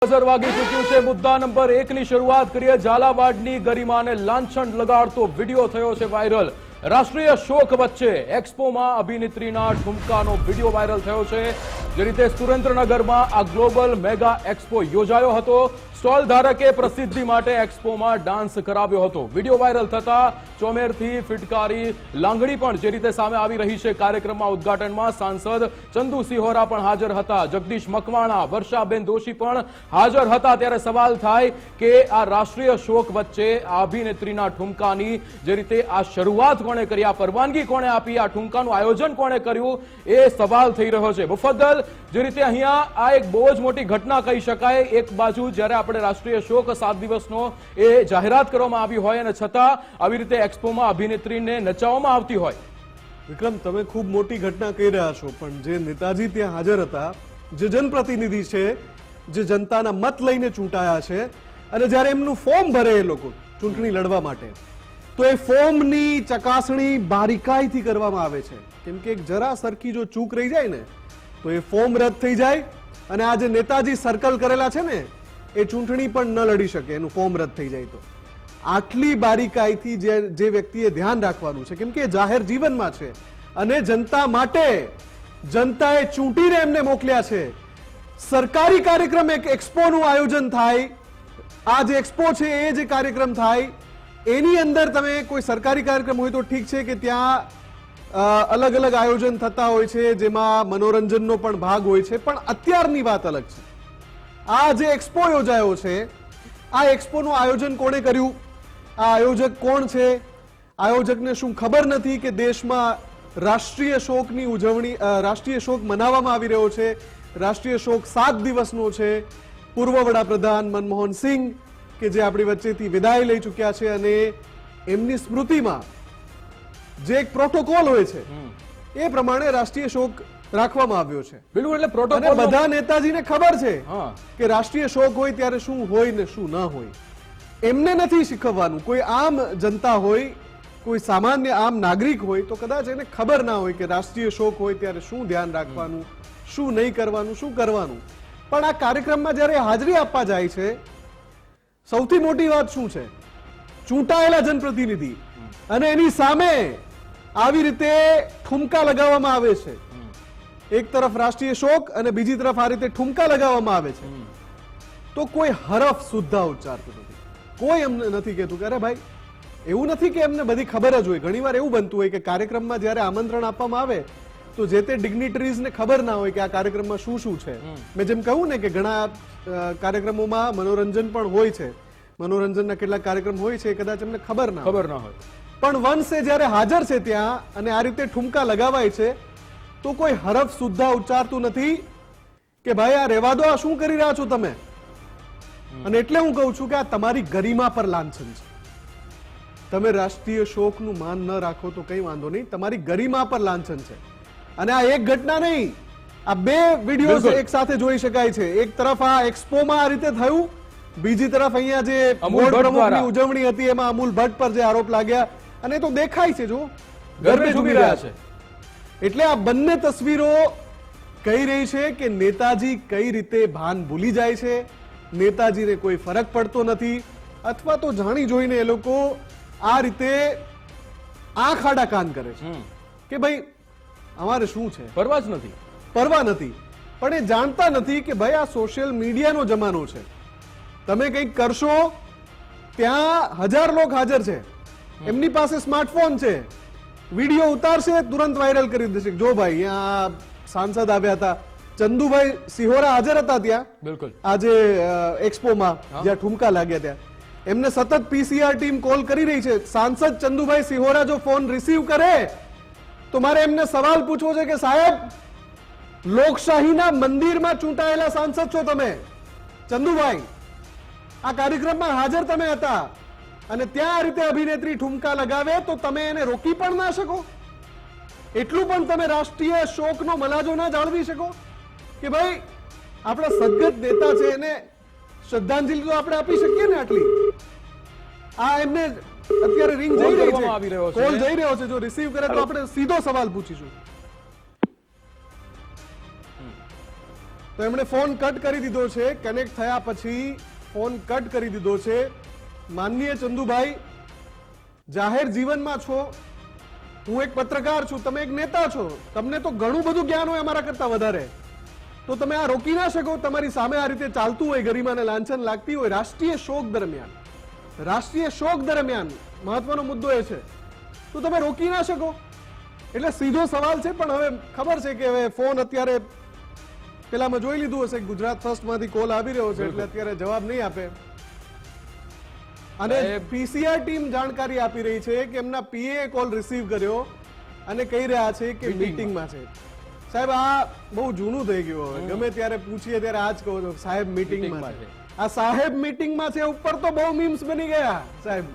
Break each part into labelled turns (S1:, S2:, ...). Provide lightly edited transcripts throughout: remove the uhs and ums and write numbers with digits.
S1: બજાર વાગી ચૂક્યું છે। મુદ્દા નંબર 1 ની શરૂઆત કરીએ। ઝાલાવાડની ગરિમાને લાંછન લગાડતો વિડિયો થયો છે વાયરલ। રાષ્ટ્રીય શોક વચ્ચે એક્સપોમાં અભિનેત્રીના ઠુમકાનો વિડિયો વાયરલ થયો છે। જે રીતે સુરેન્દ્રનગરમાં આ ગ્લોબલ મેગા એક્સપો યોજાયો હતો। સ્ટોલ ધારકે પ્રસિદ્ધિ માટે એક્સપોમાં ડાન્સ કરાવ્યો હતો। વિડિયો વાયરલ થતા ચોમેરથી ફિટકારી લાંગણી પણ જે રીતે સામે આવી રહી છે। કાર્યક્રમમાં ઉદ્ઘાટનમાં સાંસદ ચંદુ સિહોરા પણ હાજર હતા। જગદીશ મકવાણા, વર્ષાબેન દોશી પણ હાજર હતા। ત્યારે સવાલ થાય કે આ રાષ્ટ્રીય શોક વચ્ચે આ અભિનેત્રીના ઠુમકાની જે રીતે આ શરૂઆત કોણે કરી, આ પરવાનગી કોણે આપી, આ ઠુમકાનું આયોજન કોણે કર્યું, એ સવાલ થઈ રહ્યો છે। મુફદ્દલ જે રીતે અહીંયા આ એક બહુ જ મોટી ઘટના કહી શકાય। એક બાજુ જ્યારે આપણે રાષ્ટ્રીય શોક 7 દિવસનો એ જાહેરાત કરવામાં આવી હોય અને છતાં આવી રીતે એક્સપોમાં અભિનેત્રીને નચાવવામાં આવતી હોય।
S2: વિક્રમ, તમે ખૂબ મોટી ઘટના કહી રહ્યા છો, પણ જે નેતાજી ત્યાં હાજર હતા, જે જનપ્રતિનિધિ છે, જે જનતાના મત લઈને ચૂંટાયા છે, અને જ્યારે એમનું ફોર્મ ભરે એ લોકો ચૂંટણી લડવા માટે, તો એ ફોર્મની ચકાસણી બારીકાઈથી કરવામાં આવે છે। કેમ કે એક જરા સરખી જો ચૂક રહી જાય ને તો એ ફોર્મ રદ થઈ જાય અને આ જે નેતાજી સર્કલ કરેલા છે ને એ ચૂંટણી પણ ન લડી શકે, એનું ફોર્મ રદ થઈ જાય તો। આટલી બારીકાઈથી જે વ્યક્તિએ ધ્યાન રાખવાનું છે, કેમ કે જાહેર જીવનમાં છે અને જનતા માટે જનતાએ ચૂંટીને એમને મોકલ્યા છે। સરકારી કાર્યક્રમ એક એક્સપોનું આયોજન થાય, આ જે એક્સપો છે એ જે કાર્યક્રમ થાય, એની અંદર તમે કોઈ સરકારી કાર્યક્રમ હોય તો ઠીક છે કે ત્યાં અલગ અલગ આયોજન થતા હોય છે, જેમાં મનોરંજનનો પણ ભાગ હોય છે, પણ અત્યારની વાત અલગ છે। આ જે એક્સપો યોજાયો છે, આ એક્સપોનું આયોજન કોણે કર્યું, આ આયોજક કોણ છે, આયોજકને શું ખબર નથી કે દેશમાં રાષ્ટ્રીય શોકની ઉજવણી, રાષ્ટ્રીય શોક મનાવવામાં આવી રહ્યો છે, રાષ્ટ્રીય શોક 7 દિવસનો છે। પૂર્વ વડાપ્રધાન મનમોહન સિંહ કે જે આપણી વચ્ચેથી વિદાય લઈ ચૂક્યા છે અને એમની સ્મૃતિમાં જે એક પ્રોટોકોલ હોય છે એ પ્રમાણે રાષ્ટ્રીય શોક રાખવામાં આવ્યો છે।
S1: બિલકુલ, એટલે પ્રોટોકોલ
S2: બધા નેતાજીને ખબર છે કે રાષ્ટ્રીય શોક હોય ત્યારે શું હોય ને શું ન હોય। એમને નથી શીખવવાનું। કોઈ આમ જનતા હોય, કોઈ સામાન્ય આમ નાગરિક હોય તો કદાચ એને ખબર ના હોય કે રાષ્ટ્રીય શોક હોય ત્યારે શું ધ્યાન રાખવાનું, શું નહીં કરવાનું, શું કરવાનું। પણ આ કાર્યક્રમમાં જ્યારે હાજરી આપવા જાય છે, સૌથી મોટી વાત શું છે, ચૂંટાયેલા જનપ્રતિનિધિ અને એની સામે આવી રીતે ઠુમકા લગાવવામાં આવે છે। એક તરફ રાષ્ટ્રીય શોક અને બીજી તરફ આ રીતે ઠુમકા લગાવવામાં આવે છે, તો કોઈ હરફ સુદ્ધા ઉચ્ચારતું નથી, કોઈ એમને નથી કહેતું કે અરે ભાઈ એવું નથી કે એમને બધી ખબર જ હોય। ઘણીવાર એવું બનતું હોય કે કાર્યક્રમમાં જ્યારે આમંત્રણ આપવામાં આવે તો જે તે ડિગ્નિટરીઝને ખબર ના હોય કે આ કાર્યક્રમમાં શું શું છે। મેં જેમ કહ્યું ને કે ઘણા કાર્યક્રમોમાં મનોરંજન પણ હોય છે, મનોરંજનના કેટલાક કાર્યક્રમ હોય છે કદાચ એમને ખબર ના હોય, પણ વંશે જ્યારે હાજર છે ત્યાં અને આ રીતે ઠુમકા લગાવાય છે તો કોઈ હરફ સુદ્ધા ઉચ્ચારતું નથી કે ભાઈ આ રહેવા દો, આ શું કરી રહ્યા છો તમે। અને એટલે હું કહું છું કે આ તમારી ગરિમા પર લાંછન છે। તમે રાષ્ટ્રીય શોકનું માન ન રાખો તો કઈ વાંધો નહીં, તમારી ગરિમા પર લાંછન છે। અને આ એક ઘટના નહીં, આ 2 વિડીયો એક સાથે જોઈ શકાય છે। એક તરફ આ એક્સપોમાં આ રીતે થયું, બીજી તરફ અહીંયા જે બોર્ડ પ્રમુખની ઉજવણી હતી એમાં અમૂલ ભટ્ટ પર જે આરોપ લાગ્યા, અને તો દેખાય છે જો ગરબે ઝૂમી રહ્યા છે। એટલે આ બંને તસવીરો કહી રહી છે કે નેતાજી કઈ રીતે ભાન ભૂલી જાય છે, નેતાજીને કોઈ ફરક પડતો નથી, અથવા તો જાણી જોઈને એ લોકો આ રીતે આંખ આડા કાન કરે છે કે ભાઈ અમારે શું છે, પરવા જ નથી, પરવા નથી। પણ એ જાણતા નથી કે ભાઈ આ સોશિયલ મીડિયાનો જમાનો છે, તમે કંઈક કરશો ત્યાં 1000 લોકો હાજર છે, એમની પાસે સ્માર્ટફોન છે, વિડીયો ઉતારશે તુરંત વાયરલ કરી દેશે। જો ભાઈ અહીંયા સાંસદ આવ્યા હતા, ચંદુભાઈ સિહોરા હાજર હતા ત્યાં, બિલકુલ આજે એક્સપોમાં જ્યાં ઠુમકા લાગ્યા ત્યાં, એમને સતત પીસીઆર ટીમ કોલ કરી રહી છે। સાંસદ ચંદુભાઈ સિહોરા જો ફોન રિસીવ કરે તો મારે એમને સવાલ પૂછવો છે કે સાહેબ, લોકશાહીના મંદિરમાં ચૂંટાયેલા સાંસદ છો તમે ચંદુભાઈ, આ કાર્યક્રમમાં હાજર તમે હતા અને ત્યાં આ રીતે અભિનેત્રી ઠુમકા લગાવે તો તમે એને રોકી પણ ના શકો? એટલું પણ તમે રાષ્ટ્રીય શોકનો મલાજો ના જાળવી શકો કે ભાઈ આપણા સદગત નેતા છે, એને શ્રદ્ધાંજલિ તો આપણે આપી શકીએ ને આટલી? આ એમને અત્યારે રિંગ જઈ રહી છે, કોલ જઈ રહ્યો છે, જો રિસીવ કરે તો આપણે સીધો સવાલ પૂછીશું। તો એમણે ફોન કટ કરી દીધો છે. કનેક્ટ થયા પછી ફોન કટ કરી દીધો છે. માનનીય ચંદુભાઈ, જાહેર જીવનમાં છો, હું એક પત્રકાર છું, તમે એક નેતા છો, તમને તો ઘણું બધું જ્ઞાન હોય અમારા કરતા વધારે, તો તમે આ રોકી ના શકો? તમારી સામે આ રીતે ચાલતું હોય, ગરિમાને લાંછન લાગતી હોય રાષ્ટ્રીય શોક દરમિયાન મહત્વનો મુદ્દો એ છે, તો તમે રોકી ના શકો? એટલે સીધો સવાલ છે. પણ હવે ખબર છે કે હવે ફોન અત્યારે પેલામાં જોઈ લીધું હશે, ગુજરાત ફર્સ્ટમાંથી કોલ આવી રહ્યો છે, એટલે અત્યારે જવાબ નહીં આપે. અને પીસીઆર ટીમ જાણકારી આપી રહી છે કે એમના પીએ કોલ રિસીવ કર્યો અને કહી રહ્યા છે કે મીટિંગમાં છે. સાહેબ, આ બહુ જૂનું થઈ ગયું. હવે ગમે ત્યારે પૂછીએ ત્યારે આ જ કહો છો, સાહેબ મીટિંગમાં છે. આ સાહેબ મીટિંગમાં છે ઉપર તો બહુ મીમ્સ બની ગયા સાહેબ.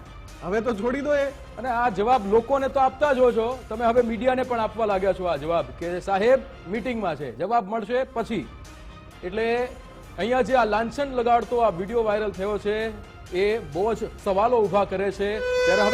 S2: હવે તો છોડી દો એ.
S1: અને આ જવાબ લોકોને તો આપતા જ હો છો તમે, હવે મીડિયાને પણ આપવા લાગ્યા છો આ જવાબ કે સાહેબ મીટિંગમાં છે, જવાબ મળશે પછી. એટલે અહીંયા જે આ લાંછન લગાડતો આ વિડીયો વાયરલ થયો છે એ બહુ જ સવાલો ઉભા કરે છે. ત્યારે હવે